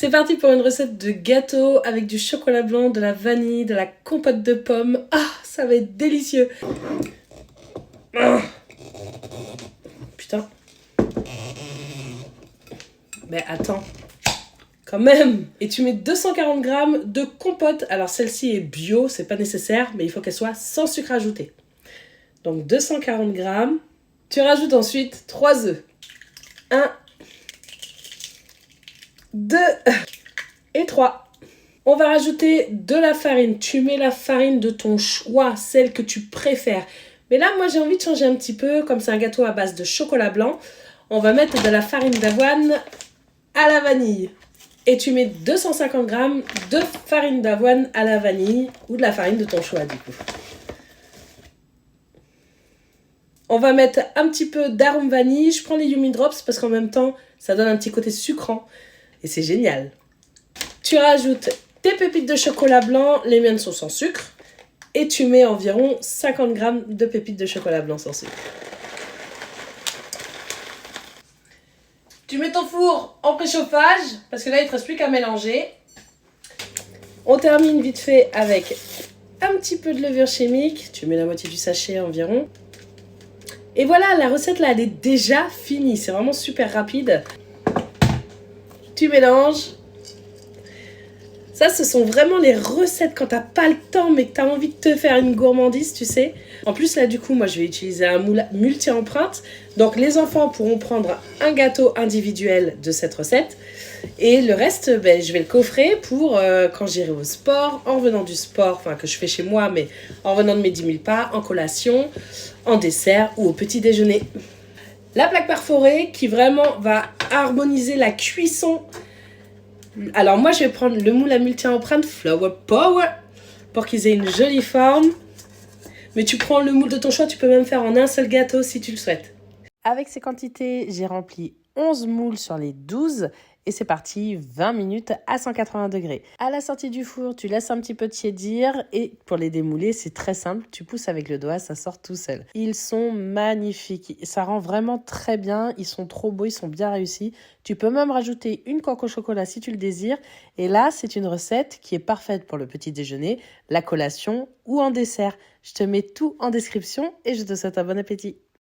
C'est parti pour une recette de gâteau avec du chocolat blanc, de la vanille, de la compote de pommes. Ah, ça va être délicieux. Ah. Putain. Mais attends. Quand même. Et tu mets 240 g de compote. Alors celle-ci est bio, c'est pas nécessaire, mais il faut qu'elle soit sans sucre ajouté. Donc 240 g. Tu rajoutes ensuite 3 œufs. 1, 2 et 3. On va rajouter de la farine. Tu mets la farine de ton choix, celle que tu préfères. Mais là, moi, j'ai envie de changer un petit peu. Comme c'est un gâteau à base de chocolat blanc, on va mettre de la farine d'avoine à la vanille. Et tu mets 250 g de farine d'avoine à la vanille ou de la farine de ton choix, du coup. On va mettre un petit peu d'arôme vanille. Je prends les Yummy Drops parce qu'en même temps, ça donne un petit côté sucrant. Et c'est génial. Tu rajoutes tes pépites de chocolat blanc. Les miennes sont sans sucre. Et tu mets environ 50 g de pépites de chocolat blanc sans sucre. Tu mets ton four en préchauffage parce que là, il ne te reste plus qu'à mélanger. On termine vite fait avec un petit peu de levure chimique. Tu mets la moitié du sachet environ. Et voilà, la recette là, elle est déjà finie. C'est vraiment super rapide. Tu mélanges. Ça, ce sont vraiment les recettes quand t'as pas le temps, mais que t'as envie de te faire une gourmandise, tu sais. En plus, là, du coup, moi, je vais utiliser un moule multi-empreinte. Donc, les enfants pourront prendre un gâteau individuel de cette recette. Et le reste, je vais le coffrer pour quand j'irai au sport, en revenant du sport, enfin, que je fais chez moi, mais en revenant de mes 10 000 pas, en collation, en dessert ou au petit déjeuner. La plaque perforée qui vraiment va harmoniser la cuisson. Alors moi je vais prendre le moule à multi-empreinte Flower Power pour qu'ils aient une jolie forme. Mais tu prends le moule de ton choix, tu peux même faire en un seul gâteau si tu le souhaites. Avec ces quantités, j'ai rempli 11 moules sur les 12 et c'est parti, 20 minutes à 180 degrés. À la sortie du four, tu laisses un petit peu tiédir et pour les démouler, c'est très simple. Tu pousses avec le doigt, ça sort tout seul. Ils sont magnifiques. Ça rend vraiment très bien. Ils sont trop beaux, ils sont bien réussis. Tu peux même rajouter une coque au chocolat si tu le désires. Et là, c'est une recette qui est parfaite pour le petit déjeuner, la collation ou en dessert. Je te mets tout en description et je te souhaite un bon appétit.